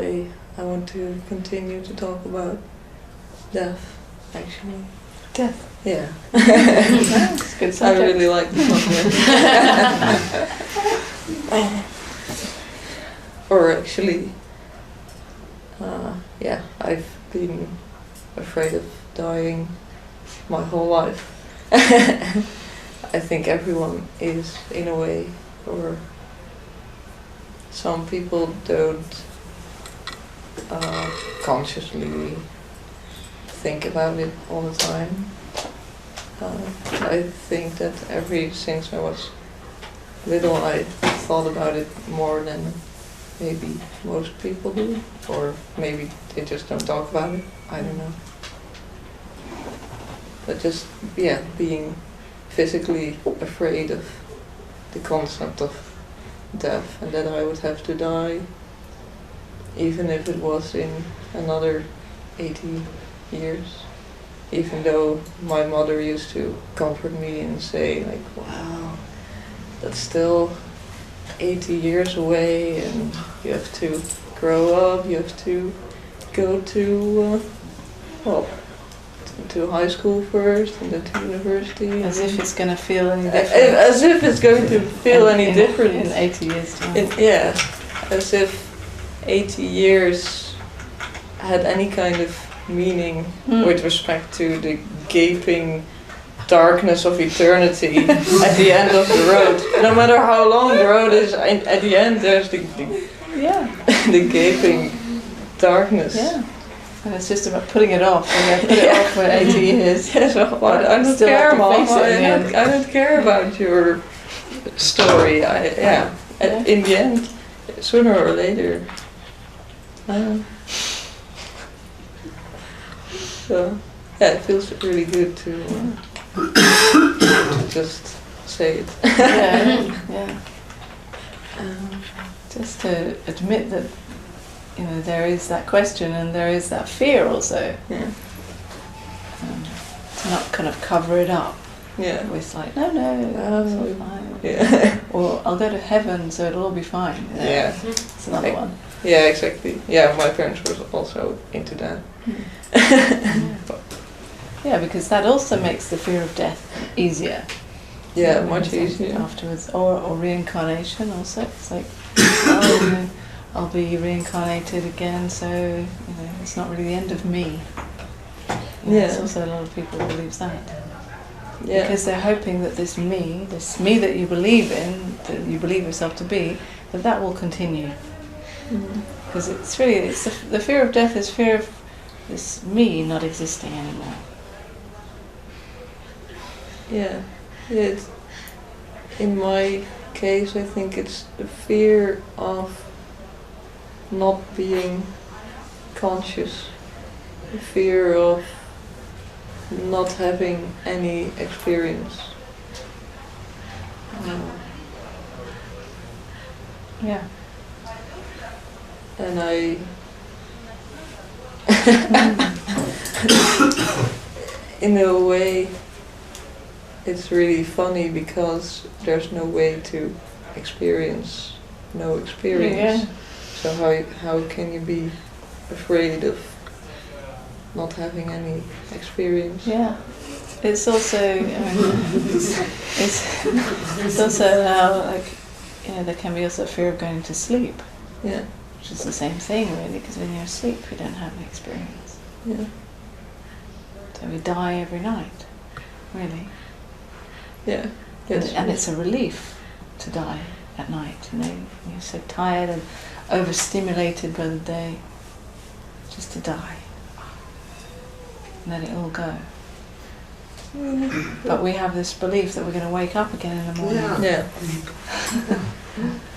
way, I want to continue to talk about death, actually. Death? Yeah. That's a good subject. I really like the subject. Or actually, yeah, I've been afraid of dying my whole life. I think everyone is, in a way, or some people don't consciously think about it all the time. I think that since I was little, I thought about it more than maybe most people do, or maybe they just don't talk about it. I don't know. But just, yeah, being physically afraid of the concept of death and that I would have to die, even if it was in another 80 years. Even though my mother used to comfort me and say, like, wow, that's still 80 years away, and you have to grow up, you have to go to, to high school first, and then to university. As if it's going to feel any different. As if it's going to feel any different. In 80 years' time. Yeah, as if 80 years had any kind of meaning with respect to the gaping darkness of eternity at the end of the road. No matter how long the road is, at the end there's the the gaping darkness. Yeah. And it's just about putting it off. And you have to put it off for 80 years. Yes, well, I don't care, Mom. I don't care about your story. In the end, sooner or later. So, yeah, it feels really good to just say it. Yeah. Just to admit that, there is that question and there is that fear also. Yeah. To not kind of cover it up. Yeah. With like, no, it's all fine. Yeah. Or I'll go to heaven, so it'll all be fine. Yeah. It's another one. Yeah, exactly. Yeah, my parents were also into that. Yeah, because that also makes the fear of death easier. Yeah, much easier. Afterwards. Or reincarnation also. It's like, I'll be reincarnated again, so it's not really the end of me. There's also a lot of people who believe that. Yeah. Because they're hoping that this me that you believe in, that you believe yourself to be, that will continue. Because it's the fear of death is fear of this me not existing anymore. Yeah. In my case, I think it's the fear of not being conscious, the fear of not having any experience. Yeah. And I in a way it's really funny because there's no way to experience no experience. Yeah. So how can you be afraid of not having any experience? Yeah. It's also it's also how there can be also fear of going to sleep. Yeah. Which is the same thing really, because when you're asleep you don't have an experience. Yeah. So we die every night, really. Yeah. Yes. And it's a relief to die at night, you're so tired and overstimulated by the day, just to die. And let it all go. But we have this belief that we're going to wake up again in the morning. Yeah.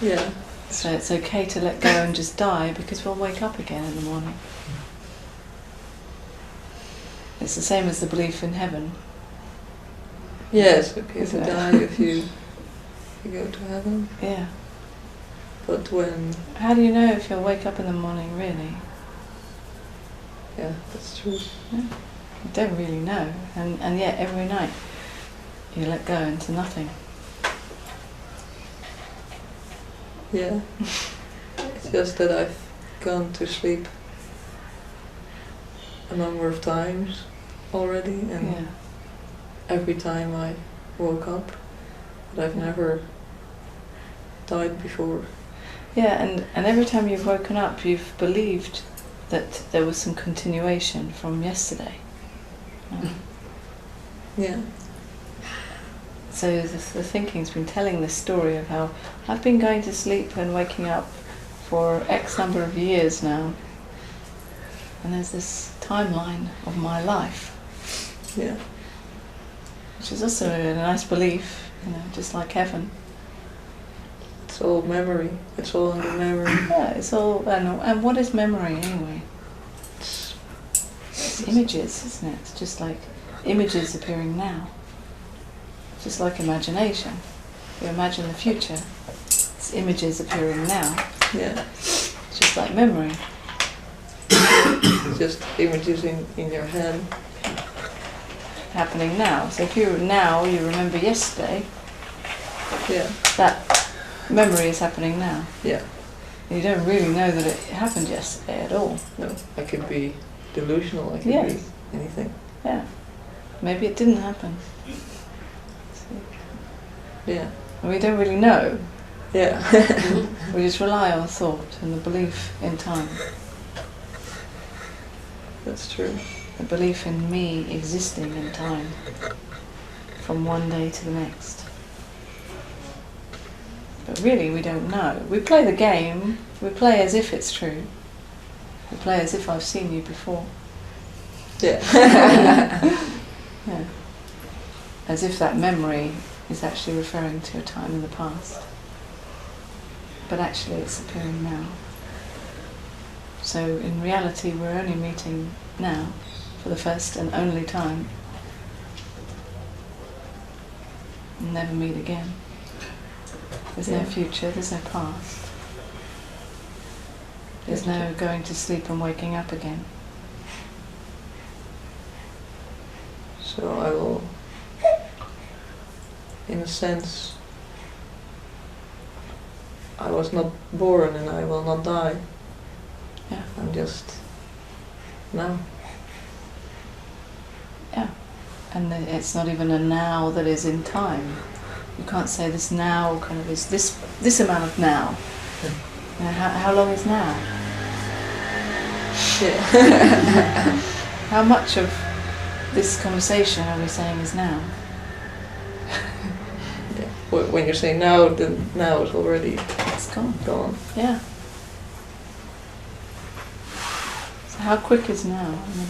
Yeah. So it's okay to let go and just die because we'll wake up again in the morning. It's the same as the belief in heaven. Yeah, it's okay to die if you go to heaven. Yeah. But when... How do you know if you'll wake up in the morning, really? Yeah, that's true. Yeah. You don't really know. And yet every night you let go into nothing. Yeah. It's just that I've gone to sleep a number of times already, and Yeah. every time I woke up, but I've never died before. Yeah, and every time you've woken up, you've believed that there was some continuation from yesterday. Yeah. So the thinking's been telling this story of how I've been going to sleep and waking up for X number of years now, and there's this timeline of my life. Yeah. Which is also a nice belief, just like heaven. It's all memory. It's all in the memory. Yeah, it's all. And what is memory anyway? It's images, isn't it? It's just like images appearing now. Just like imagination. You imagine the future, it's images appearing now. Yeah. It's just like memory. Just images in your head. Happening now. So if you remember yesterday, Yeah. that memory is happening now. Yeah. And you don't really know that it happened yesterday at all. No, I could be delusional. I could Yes. be anything. Yeah. Maybe it didn't happen. Yeah. And we don't really know. Yeah. We just rely on thought and the belief in time. That's true. The belief in me existing in time. From one day to the next. But really we don't know. We play the game, we play as if it's true. We play as if I've seen you before. Yeah. Yeah. As if that memory is actually referring to a time in the past. But actually it's appearing now. So in reality we're only meeting now for the first and only time. And never meet again. There's no future, there's no past. There's no going to sleep and waking up again. So I will, in a sense, I was not born and I will not die. Yeah. I'm just now. Yeah. And it's not even a now that is in time. You can't say this now kind of is this amount of now. You know, how long is now? Yeah. How much of this conversation are we saying is now? Yeah. When you say now, then now is already It's gone. gone. Yeah. So how quick is now? I mean,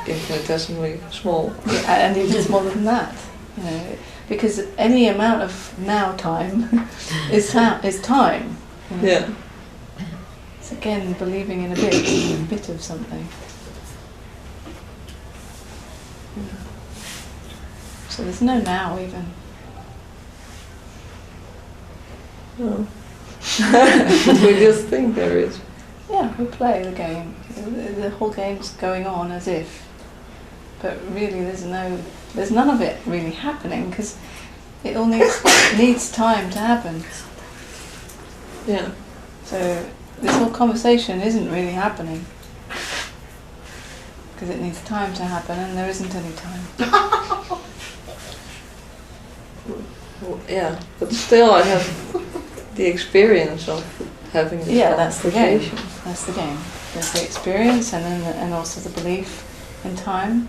Infinitesimally small. yeah, and even smaller than that. You know, because any amount of now time is time. You know. Yeah. It's again believing in a bit of something. So there's no now even. No. We just think there is. Yeah, we play the game. The whole game's going on as if, but really there's none of it really happening because it all needs time to happen. Yeah. So this whole conversation isn't really happening because it needs time to happen, and there isn't any time. Well, yeah, but still I have the experience of having this That's the game. conversation. That's the game. There's the experience, and then and also the belief in time.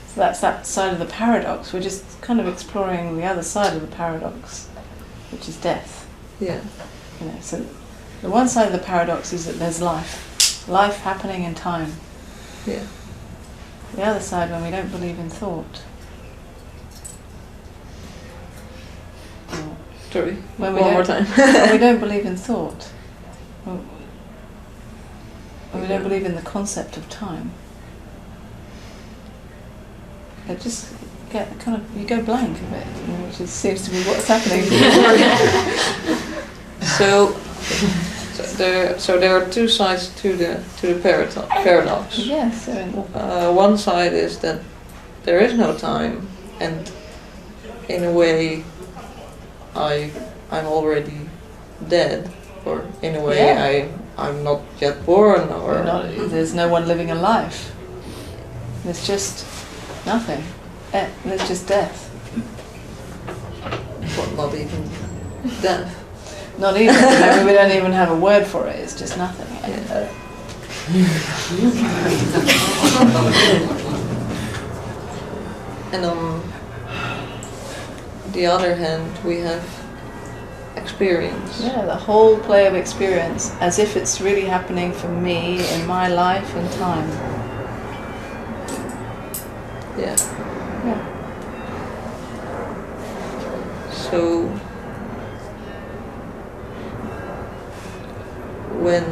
So that's that side of the paradox. We're just kind of exploring the other side of the paradox, which is death. Yeah. You know, so the one side of the paradox is that there's life happening in time. Yeah. The other side, when we don't believe in thought. Sorry. When we One more don't- time. When we don't believe in thought, when we don't believe in the concept of time, it just you go blank a bit, you know, which seems to be what's happening. So there are two sides to the paradox. Yes. One side is that there is no time, and in a way, I I'm already dead, or in a way Yeah. I'm not yet born, or There's no one living a life. There's just nothing. There's just death. well, not even death. Not even. Maybe we don't even have a word for it. It's just nothing. Yeah. And on the other hand, we have experience. Yeah, the whole play of experience, as if it's really happening for me in my life and time. Yeah. Yeah. So when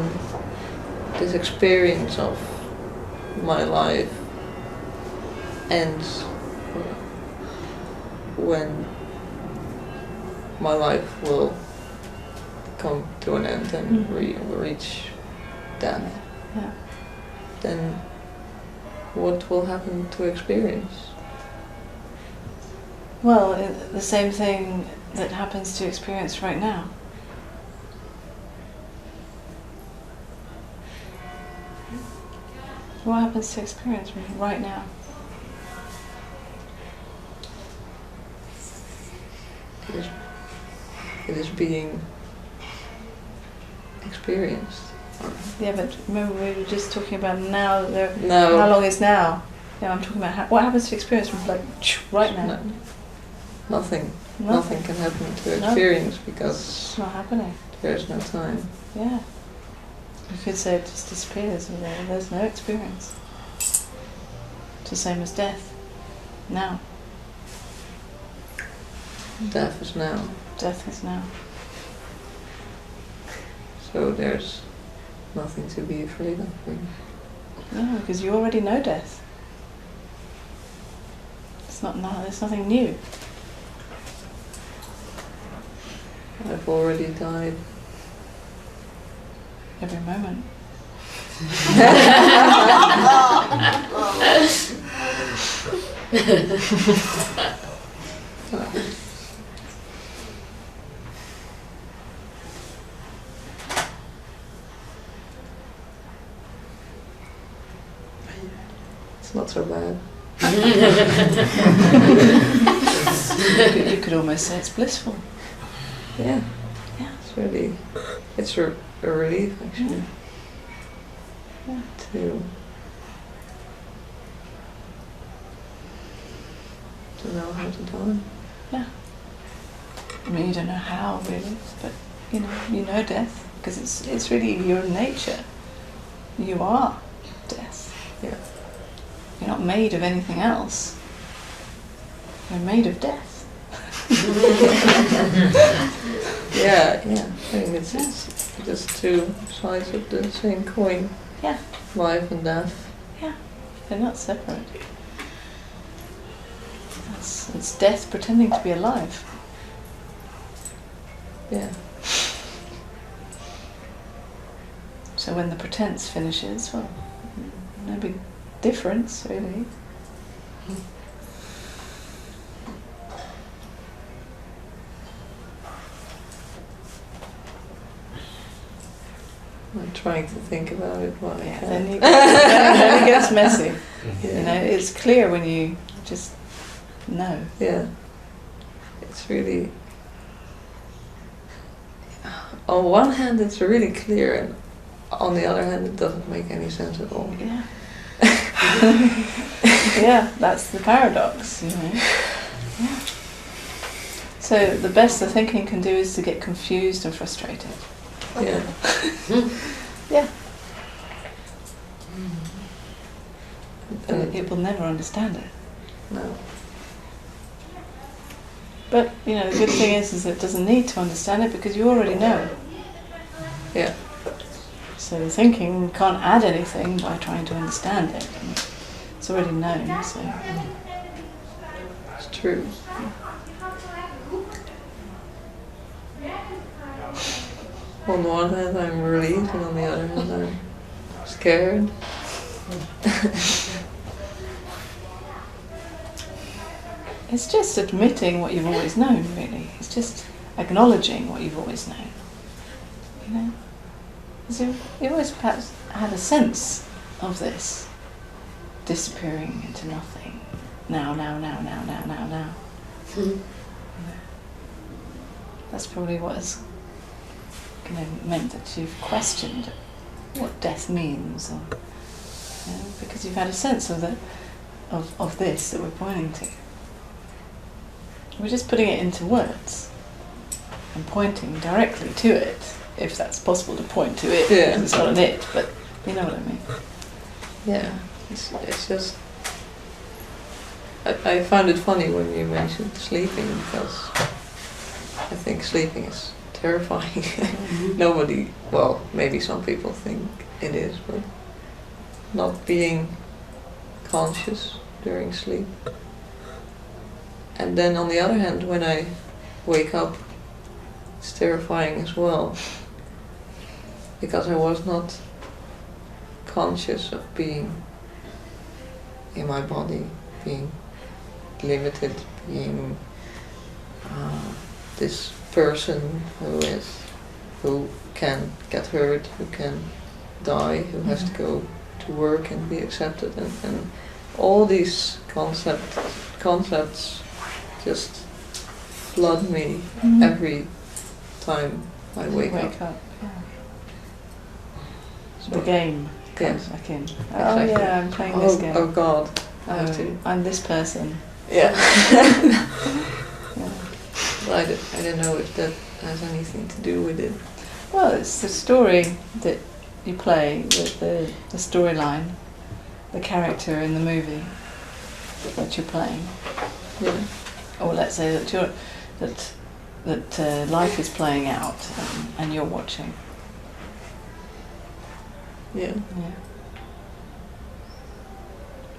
this experience of my life ends, when my life will come to an end and reach death, Yeah. then what will happen to experience? Well, the same thing that happens to experience right now. What happens to experience right now? It is being experienced. Yeah, but remember we were just talking about now. No. How long is now? Yeah, I'm talking about what happens to experience from like right now. No. Nothing. Nothing can happen to experience because It's not happening. there's no time. Yeah. You could say it just disappears and there's no experience. It's the same as death. Now. Death is now. Death is now. So there's nothing to be afraid of, really. Yeah, because you already know death. There's nothing new. I've already died. Every moment. It's not so bad. You could almost say it's blissful. Yeah. Yeah. It's a relief, actually. Yeah. To know how to die. Yeah. I mean, you don't know how really, but you know death because it's really your nature. You are death. Yeah. You're not made of anything else. You're made of death. Yeah. I mean, it's just two sides of the same coin. Yeah. Life and death. Yeah. They're not separate. It's death pretending to be alive. Yeah. So when the pretense finishes, well, no big difference really. I'm trying to think about it while I can. Then it gets messy. Yeah. You know, it's clear when you just know. Yeah. It's really... On one hand it's really clear, and on the other hand it doesn't make any sense at all. Yeah. Yeah, that's the paradox, you know. Yeah. So the best the thinking can do is to get confused and frustrated. Yeah. Yeah. And It will never understand it. no. But, you know, the good thing is it doesn't need to understand it because you already know. Yeah. So the thinking can't add anything by trying to understand it. It's already known, so... It's true. On the one hand I'm relieved, and on the other hand I'm scared. It's just admitting what you've always known, really. It's just acknowledging what you've always known. You know? Because you always perhaps had a sense of this disappearing into nothing. Now. Mm. That's probably what has meant that you've questioned what death means, or, because you've had a sense of this that we're pointing to. We're just putting it into words and pointing directly to it, if that's possible to point to it. Yeah. It's not an it, but you know what I mean. Yeah, it's just... I found it funny when you mentioned sleeping, because I think sleeping is terrifying. Nobody, well, maybe some people think it is, but not being conscious during sleep. And then on the other hand, when I wake up, it's terrifying as well, because I was not conscious of being in my body, being limited, being this person who can get hurt, who can die, who has to go to work and be accepted, and all these concepts just flood me every time I wake up. Yeah. So The game comes back in. Oh Exactly. yeah, I'm playing this game. Oh God, I have to. I'm this person. Yeah. Yeah. Well, I don't know if that has anything to do with it. Well, it's the story that you play with the storyline, the character in the movie that you're playing. Yeah. Or let's say that life is playing out and you're watching. Yeah. Yeah.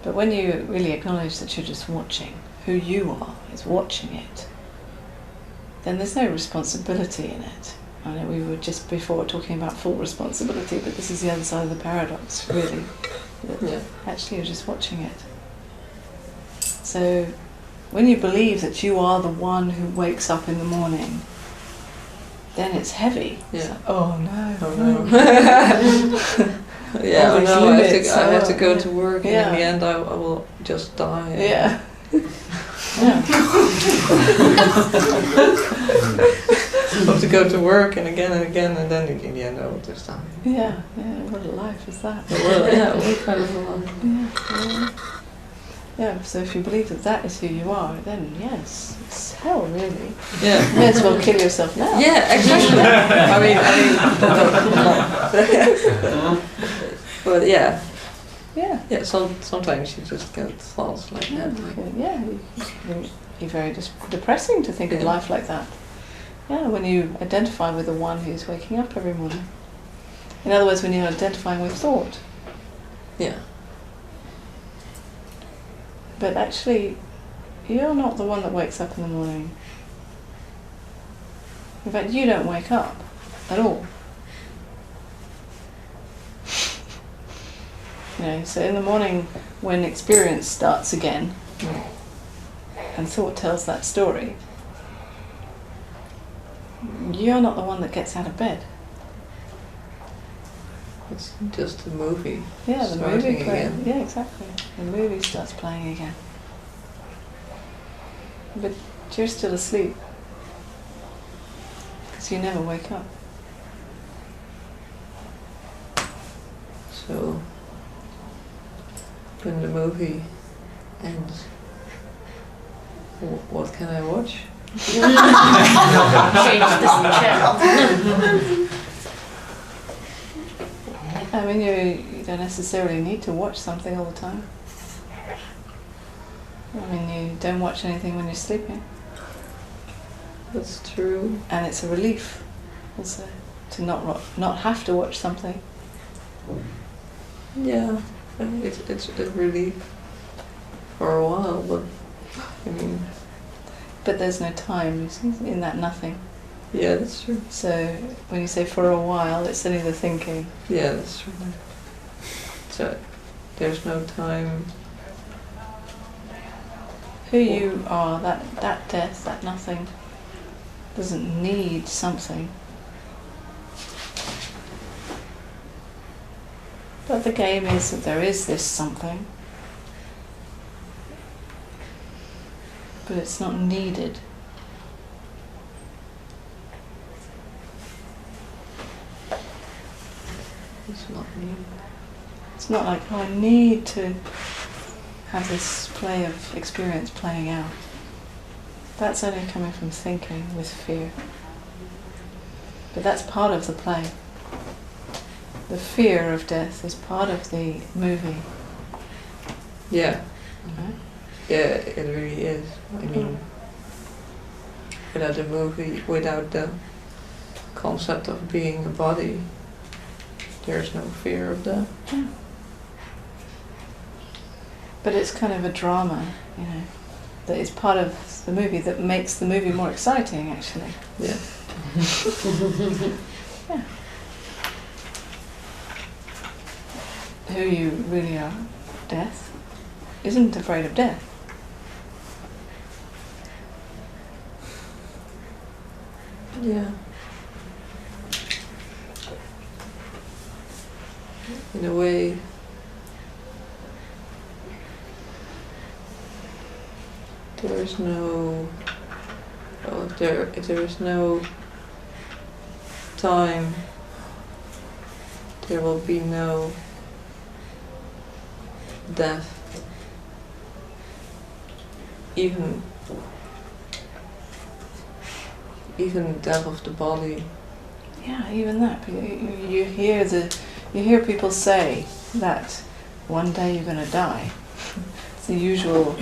But when you really acknowledge that you're just watching, who you are is watching it, then there's no responsibility in it. I know we were just before talking about full responsibility, but this is the other side of the paradox, really. Yeah. Actually, you're just watching it. So, when you believe that you are the one who wakes up in the morning, then it's heavy. Yeah. It's like, oh no. Oh no. Yeah, All oh these no, limits, I have to go to work, yeah. and in the end I will just die. Yeah. Yeah. I have to go to work and again, and then in the end I will just die. Yeah, yeah, what a life is that? Well, yeah, what kind of a life? Yeah, yeah, so if you believe that that is who you are, then yes, it's hell really. Yeah. You may as well kill yourself now. Yeah, exactly. But yeah. Yeah. Sometimes you just get thoughts like that. Yeah, it'd be very depressing to think of life like that. Yeah, when you identify with the one who's waking up every morning. In other words, when you're identifying with thought. Yeah. But actually, you're not the one that wakes up in the morning. In fact, you don't wake up at all. So in the morning, when experience starts again, and thought tells that story, you're not the one that gets out of bed. It's just a movie. Yeah, the starting movie plays. again. Yeah, exactly. The movie starts playing again. But you're still asleep. Because you never wake up. So when the movie ends, what can I watch? Change this channel. I mean, you don't necessarily need to watch something all the time. I mean, you don't watch anything when you're sleeping. That's true. And it's a relief also to not have to watch something. Yeah, it's a relief for a while, but I mean... But there's no time, you see, in that nothing. Yeah, that's true. So when you say for a while, it's only the thinking. Yeah, that's true. So there's no time. Who you are, that death, that nothing, doesn't need something. But the game is that there is this something, but it's not needed. It's not needed. It's not like, oh, I need to have this play of experience playing out. That's only coming from thinking with fear. But that's part of the play. The fear of death is part of the movie. Yeah. Right? Yeah, it really is. I mean, without the movie, without the concept of being a body, there's no fear of death. Yeah. But it's kind of a drama, you know, that is part of the movie that makes the movie more exciting, actually. Yeah. Yeah. Who you really are, death, isn't afraid of death. Yeah. In a way, there is no, well, if there is no time, there will be no death. Even death of the body. Yeah, even that. You hear people say that one day you're going to die. It's the usual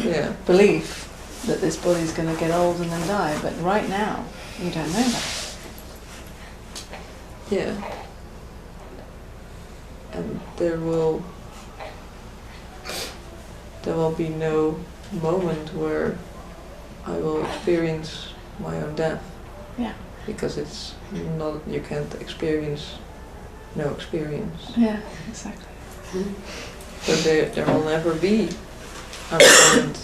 belief that this body's going to get old and then die. But right now, you don't know that. Yeah. And there will be no moment where I will experience my own death. Yeah. Because it's not, you can't experience no experience. Yeah, exactly. So there will never be a moment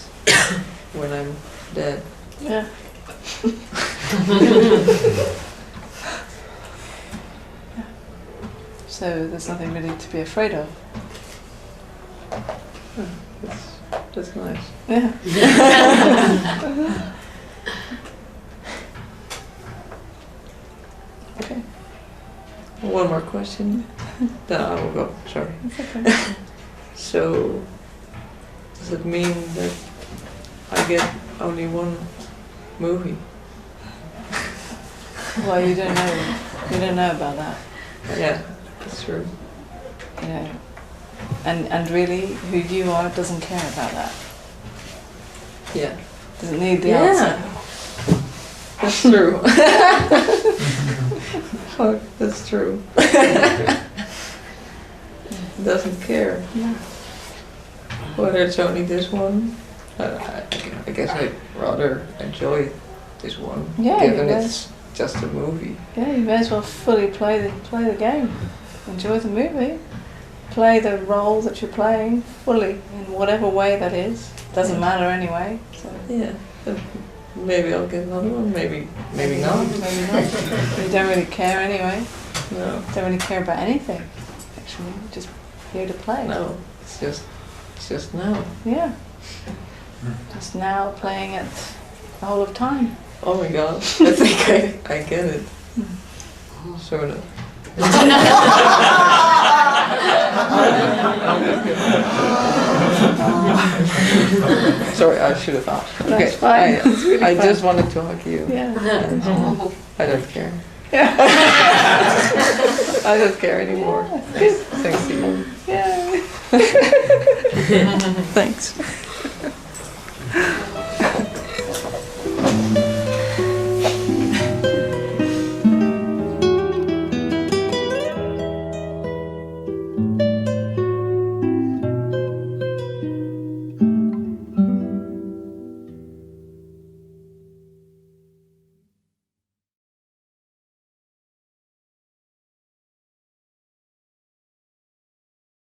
when I'm dead. Yeah. So there's nothing really to be afraid of. That's nice. Yeah. Okay. One more question, then I will go. Sorry. That's okay. So, does it mean that I get only one movie? Well, you don't know. You don't know about that. Yeah, that's true. You know, and really, who you are doesn't care about that. Yeah. Doesn't need the answer. That's true. Fuck, that's true. Doesn't care. Yeah. Whether it's only this one, I guess I'd rather enjoy this one, Yeah, given it's just a movie. Yeah, you may as well fully play the game. Enjoy the movie. Play the role that you're playing fully in whatever way that is. Doesn't matter anyway. So. Yeah. Maybe I'll get another one. Maybe not. Maybe not. You don't really care anyway. No. Don't really care about anything. Actually, you're just here to play. No. It's just now. Yeah. Just now playing it the whole of time. Oh my god. I think I get it. Sort of. Sorry, I should have asked. That's fine. It's really I fun. just wanted to hug you. Yeah. I don't care. Yeah. I don't care anymore. Thanks to you. Yeah. Thanks.